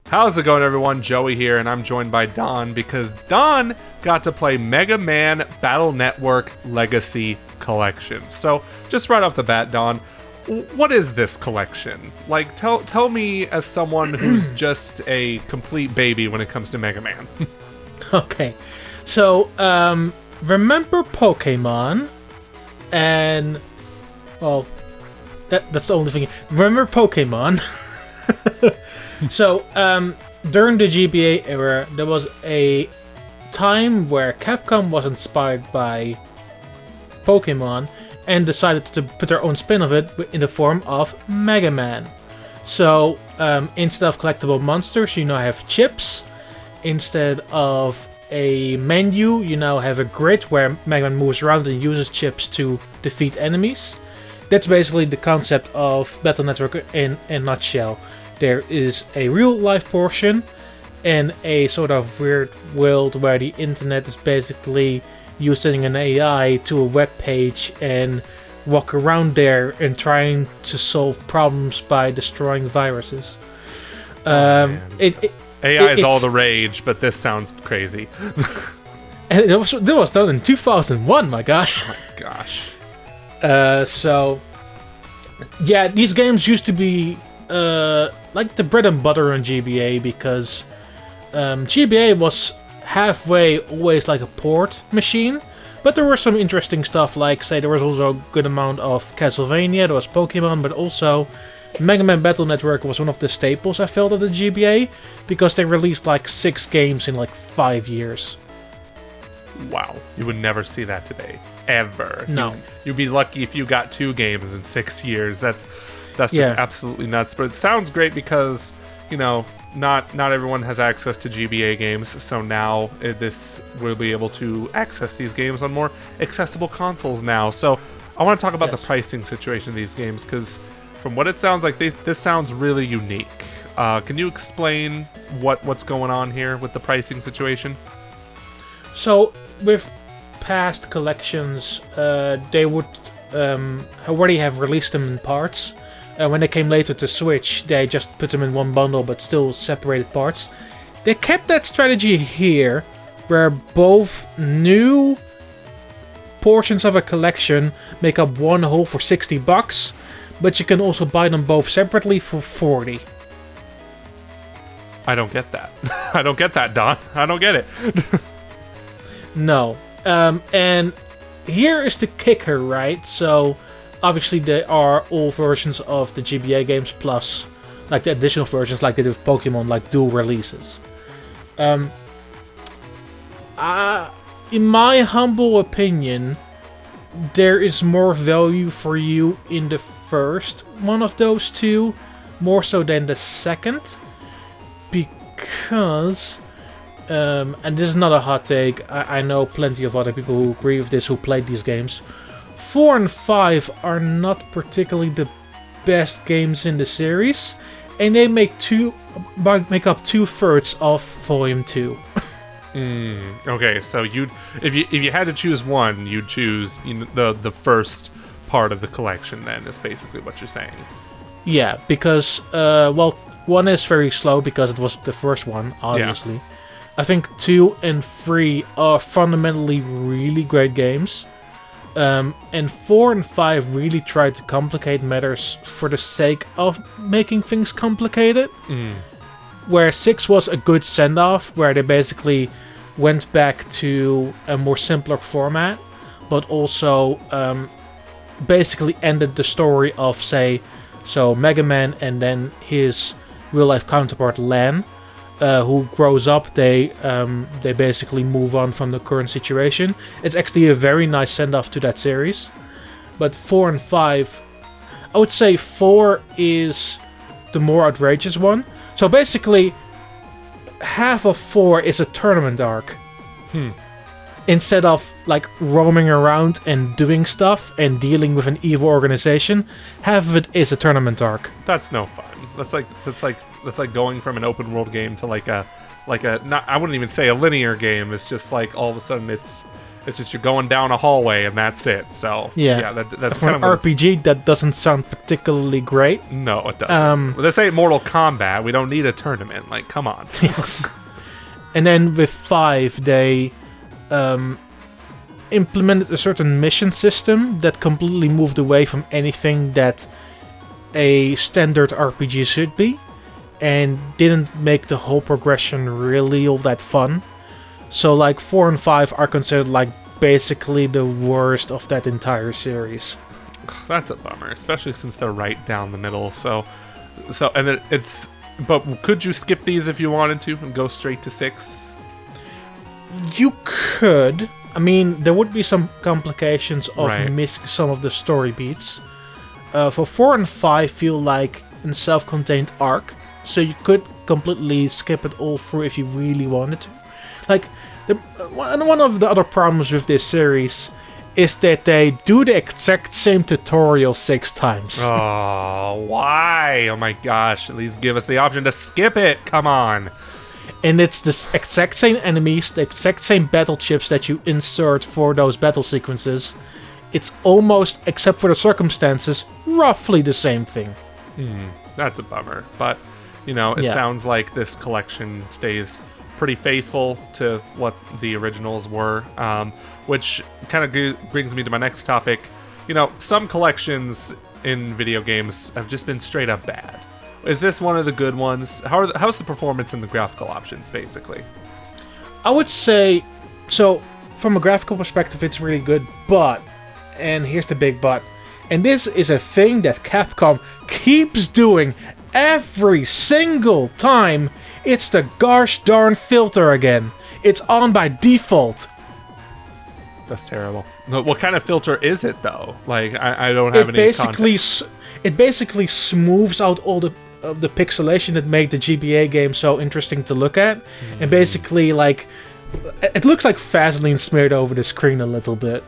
How's it going, everyone? Joey here, and I'm joined by Daan because Daan got to play Mega Man Battle Network Legacy Collection. So, just right off the bat, Daan, what is this collection? Like, tell me as someone who's just a complete baby when it comes to Mega Man. Okay, so, remember Pokemon? And, well, that's the only thing. Remember Pokemon? So, during the GBA era, there was a time where Capcom was inspired by Pokemon and decided to put their own spin of it in the form of Mega Man. So, instead of collectible monsters, you now have chips. Instead of a menu, you now have a grid where Mega Man moves around and uses chips to defeat enemies. That's basically the concept of Battle Network in a nutshell. There is a real-life portion and a sort of weird world where the internet is basically using an AI to a web page and walk around there and trying to solve problems by destroying viruses. AI is all the rage, but this sounds crazy. And it was done in 2001, my guy. Oh my gosh. So, yeah, these games used to be like the bread and butter on GBA because GBA was halfway always like a port machine, but there was some interesting stuff, like, say, there was also a good amount of Castlevania, there was Pokemon, but also Mega Man Battle Network was one of the staples I felt of the GBA, because they released like 6 games in like 5 years. Wow, you would never see that today, ever. No. You'd be lucky if you got 2 games in 6 years. That's just absolutely nuts. But it sounds great because, you know, not everyone has access to GBA games, so now this will be able to access these games on more accessible consoles now. So I want to talk about the pricing situation of these games, because from what it sounds like, this sounds really unique. Can you explain what's going on here with the pricing situation? So, with past collections, they would already have released them in parts. When they came later to Switch, they just put them in one bundle, but still separated parts. They kept that strategy here, where both new portions of a collection make up one whole for $60, but you can also buy them both separately for $40. I don't get that. I don't get that, Daan. I don't get it. No. And here is the kicker, right? So, obviously there are all versions of the GBA games, plus like the additional versions like they do with Pokemon, like dual releases. In my humble opinion, there is more value for you in the first one of those two, more so than the second, because and this is not a hot take, I know plenty of other people who agree with this, who played these games. 4 and 5 are not particularly the best games in the series, and they make up 2/3 of Volume 2. Okay, so if you had to choose one, you'd choose the first part of the collection. Then is basically what you're saying. Yeah, because well, 1 is very slow because it was the first one, obviously. Yeah. I think 2 and 3 are fundamentally really great games. And 4 and 5 really tried to complicate matters for the sake of making things complicated. Where 6 was a good send-off, where they basically went back to a more simpler format, but also basically ended the story of, say, so Mega Man and then his real-life counterpart Lan, who grows up, they basically move on from the current situation. It's actually a very nice send-off to that series. But 4 and 5, I would say 4 is the more outrageous one. So basically, half of 4 is a tournament arc. Instead of like roaming around and doing stuff and dealing with an evil organization, half of it is a tournament arc. That's no fun. That's like going from an open world game to like a not, I wouldn't even say a linear game. It's just like all of a sudden it's It's just you're going down a hallway and that's it. So that's for kind an of RPG. That doesn't sound particularly great. No, it doesn't. Well, this ain't Mortal Kombat. We don't need a tournament. Like, come on. Yes. And then with 5, they implemented a certain mission system that completely moved away from anything that a standard RPG should be, and didn't make the whole progression really all that fun. So like 4 and 5 are considered like basically the worst of that entire series. That's a bummer, especially since they're right down the middle. So and it's. But could you skip these if you wanted to and go straight to 6? You could. I mean, there would be some complications of missing some of the story beats. For 4 and 5 feel like a self-contained arc, so you could completely skip it all through if you really wanted to. Like, one of the other problems with this series is that they do the exact same tutorial 6 times. Oh, why? Oh my gosh, at least give us the option to skip it, come on. And it's the exact same enemies, the exact same battle chips that you insert for those battle sequences. It's almost, except for the circumstances, roughly the same thing. That's a bummer. But, you know, it sounds like this collection stays pretty faithful to what the originals were, which kind of brings me to my next topic. You know, some collections in video games have just been straight up bad. Is this one of the good ones? How's the performance in the graphical options, basically? I would say, so from a graphical perspective, it's really good, but, and here's the big but, and this is a thing that Capcom keeps doing every single time, it's the gosh darn filter again. It's on by default. That's terrible. What kind of filter is it, though? Like, I don't have any context. It basically smooths out all the pixelation that made the GBA game so interesting to look at. And basically, like, it looks like Vaseline smeared over the screen a little bit.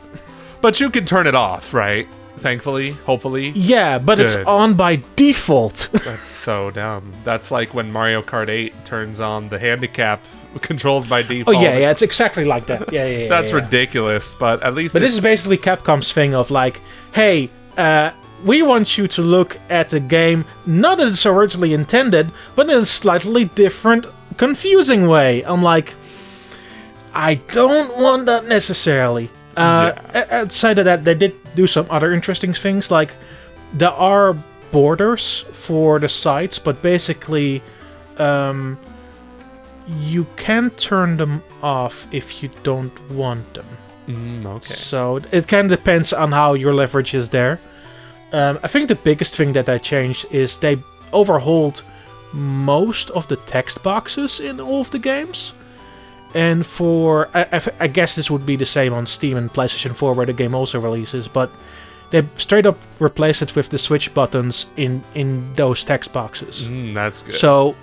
But you can turn it off, right? Thankfully, hopefully. Yeah, but Good. It's on by default. That's so dumb. That's like when Mario Kart 8 turns on the handicap controls by default. Oh yeah, it's exactly like that. Yeah. That's ridiculous, but at least. But this is basically Capcom's thing of like, hey, we want you to look at the game not as it's originally intended, but in a slightly different, confusing way. I'm like, I don't want that necessarily. Outside of that, they did do some other interesting things, like there are borders for the sites, but basically you can turn them off if you don't want them. Okay. So it kind of depends on how your leverage is there. I think the biggest thing that they changed is they overhauled most of the text boxes in all of the games. And for, I guess this would be the same on Steam and PlayStation 4 where the game also releases, but they straight up replaced it with the switch buttons in those text boxes. That's good.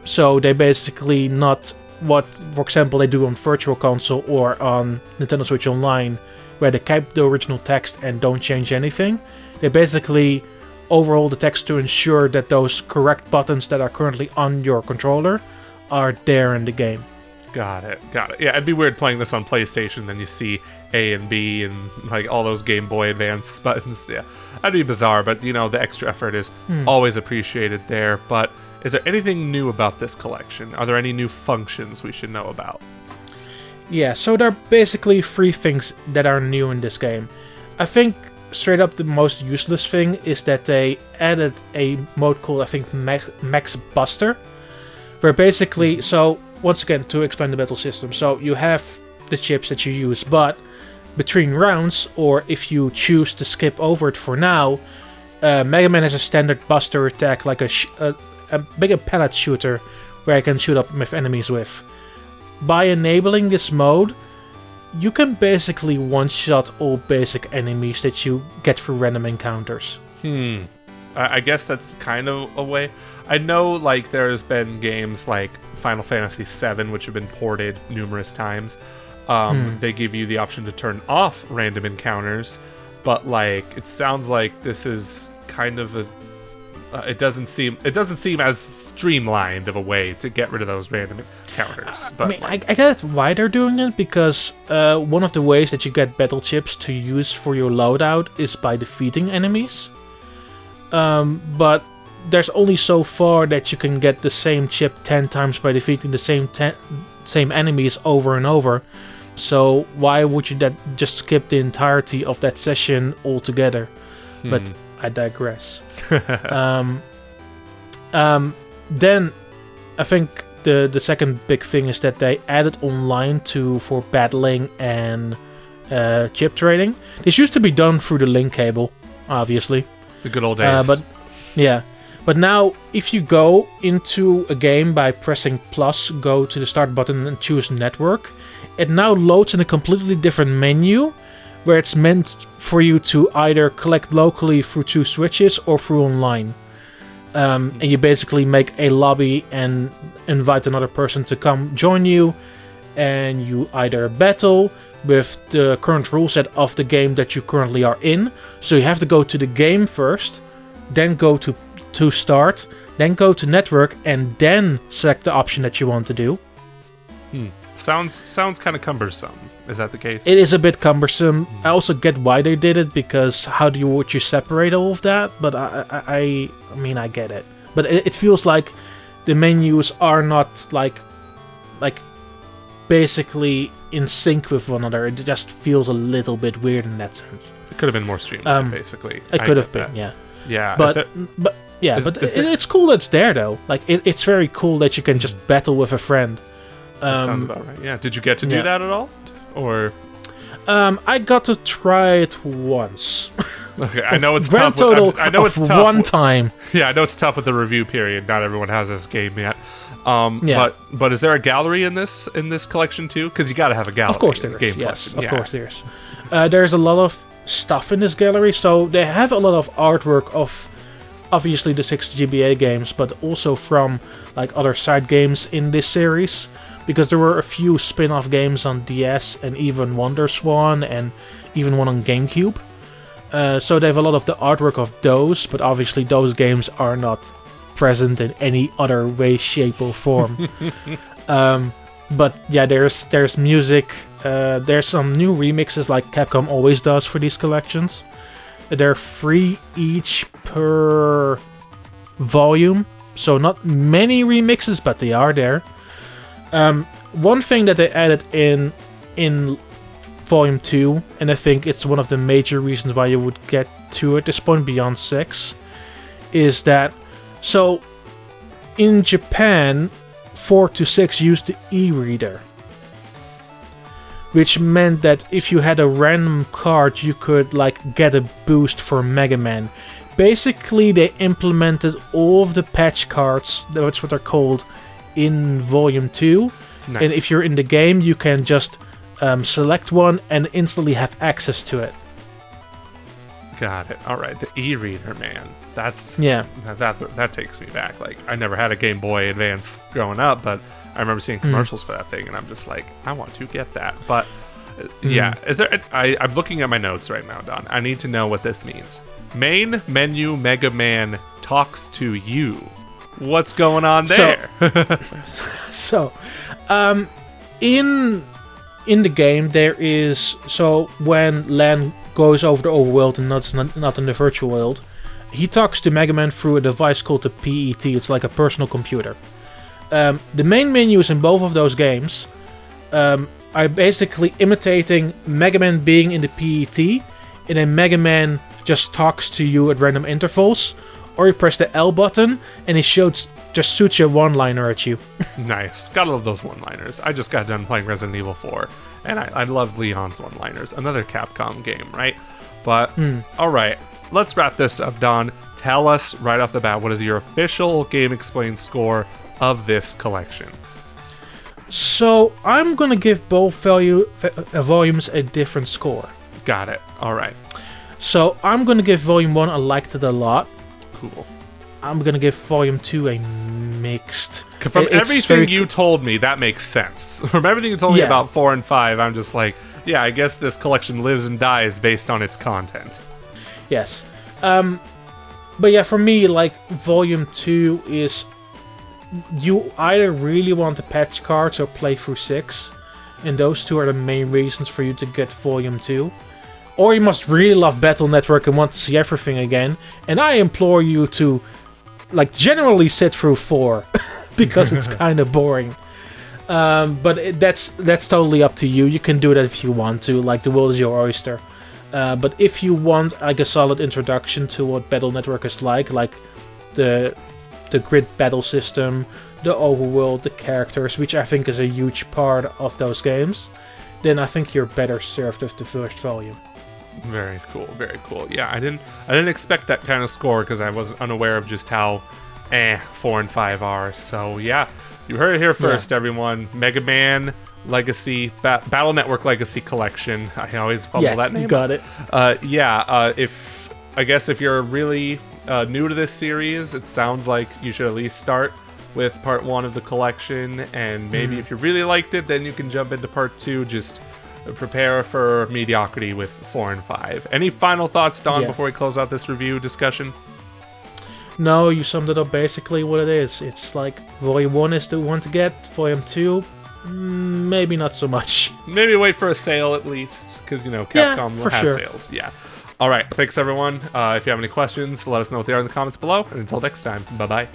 So they basically not what, for example, they do on Virtual Console or on Nintendo Switch Online, where they keep the original text and don't change anything. They basically overhaul the text to ensure that those correct buttons that are currently on your controller are there in the game. Got it. Yeah, it'd be weird playing this on PlayStation, then you see A and B and like all those Game Boy Advance buttons. Yeah, that'd be bizarre, but you know, the extra effort is always appreciated there. But is there anything new about this collection? Are there any new functions we should know about? Yeah, so there are basically 3 things that are new in this game. I think straight up the most useless thing is that they added a mode called, I think, Max Buster, where basically, so once again, to explain the battle system, so you have the chips that you use, but between rounds, or if you choose to skip over it for now, Mega Man has a standard buster attack, like a bigger pellet shooter, where I can shoot up with enemies with. By enabling this mode, you can basically one-shot all basic enemies that you get through random encounters. I guess that's kind of a way. I know, like, there's been games like Final Fantasy VII, which have been ported numerous times. They give you the option to turn off random encounters, but, like, it sounds like this is kind of it doesn't seem as streamlined of a way to get rid of those random encounters. But I mean, I get why they're doing it, because one of the ways that you get battle chips to use for your loadout is by defeating enemies. But there's only so far that you can get the same chip 10 times by defeating the same enemies over and over. So why would you just skip the entirety of that session altogether? But I digress. Then I think the second big thing is that they added online for battling and chip trading. This used to be done through the link cable, obviously. The good old days. But now, if you go into a game by pressing plus, go to the start button and choose network, it now loads in a completely different menu, where it's meant for you to either collect locally through 2 switches or through online. And you basically make a lobby and invite another person to come join you, and you either battle with the current rule set of the game that you currently are in. So you have to go to the game first, then go to start, then go to network, and then select the option that you want to do. Sounds kind of cumbersome. Is that the case? It is a bit cumbersome. I also get why they did it, because how would you separate all of that? But I mean, I get it. But it feels like the menus are not like basically in sync with one another. It just feels a little bit weird in that sense. It could have been more streamlined, basically. It could have been, yeah. Yeah, but it's cool that it's there though. Like it's very cool that you can just battle with a friend. That sounds about right. Yeah. Did you get to do that at all, or? I got to try it once. Okay, I know it's Grand tough. total I know it's tough. One time. Yeah, I know it's tough with the review period. Not everyone has this game yet. But is there a gallery in this collection too? Because you got to have a gallery. Of course there is. Game Yes, collection. of course there is. There's a lot of stuff in this gallery, so they have a lot of artwork of obviously the 6 GBA games, but also from like other side games in this series, because there were a few spin-off games on DS and even WonderSwan and even one on GameCube. So they have a lot of the artwork of those, but obviously those games are not present in any other way, shape, or form. But yeah, there's music. There's some new remixes like Capcom always does for these collections. They're free each per volume, so not many remixes, but they are there. One thing that they added in Volume 2, and I think it's one of the major reasons why you would get to at this point beyond 6, is that, so in Japan, 4 to 6 used the e-reader, which meant that if you had a random card, you could like get a boost for Mega Man. Basically, they implemented all of the patch cards, that's what they're called, in Volume 2. Nice. And if you're in the game, you can just select one and instantly have access to it. Got it. All right, the e-reader, man. That takes me back. Like, I never had a Game Boy Advance growing up, but I remember seeing commercials for that thing, and I'm just like, I want to get that. But yeah, is there? I'm looking at my notes right now, Don. I need to know what this means. Main menu Mega Man talks to you. What's going on there? So, in the game there is, so when Lan goes over the overworld and not in the virtual world, he talks to Mega Man through a device called the PET. It's like a personal computer. The main menus in both of those games are basically imitating Mega Man being in the PET, and then Mega Man just talks to you at random intervals, or you press the L button and he just shoots a one-liner at you. Nice. Gotta love those one-liners. I just got done playing Resident Evil 4, and I love Leon's one-liners. Another Capcom game, right? But, alright, let's wrap this up, Don. Tell us right off the bat, what is your official GameXplain score of this collection? So, I'm gonna give both volumes a different score. Got it. Alright. So, I'm gonna give Volume 1, I liked it a lot. Cool. I'm gonna give Volume 2 a mixed. From everything you told me, that makes sense. From everything you told me about 4 and 5, I'm just like, yeah, I guess this collection lives and dies based on its content. Yes. But yeah, for me, like, Volume 2 is... You either really want the patch cards or play through 6. And those two are the main reasons for you to get Volume 2. Or you must really love Battle Network and want to see everything again. And I implore you to, like, generally sit through 4. Because it's kind of boring. But that's totally up to you. You can do that if you want to. Like, the world is your oyster. But if you want, like, a solid introduction to what Battle Network is like the grid battle system, the overworld, the characters, which I think is a huge part of those games, then I think you're better served with the first volume. Very cool, very cool. Yeah, I didn't expect that kind of score because I was unaware of just how 4 and 5 are. So yeah, you heard it here first, everyone. Mega Man Legacy, Battle Network Legacy Collection. I always fumble that name. You got it. If you're really new to this series, it sounds like you should at least start with part 1 of the collection, and maybe if you really liked it, then you can jump into part 2. Just prepare for mediocrity with 4 and 5. Any final thoughts, Daan, before we close out this review discussion? No, you summed it up basically what it is. It's like Volume 1 is the one to get, Volume 2, maybe not so much. Maybe wait for a sale at least, because, Capcom has sales. Yeah. All right, thanks everyone. If you have any questions, let us know what they are in the comments below. And until next time, bye-bye.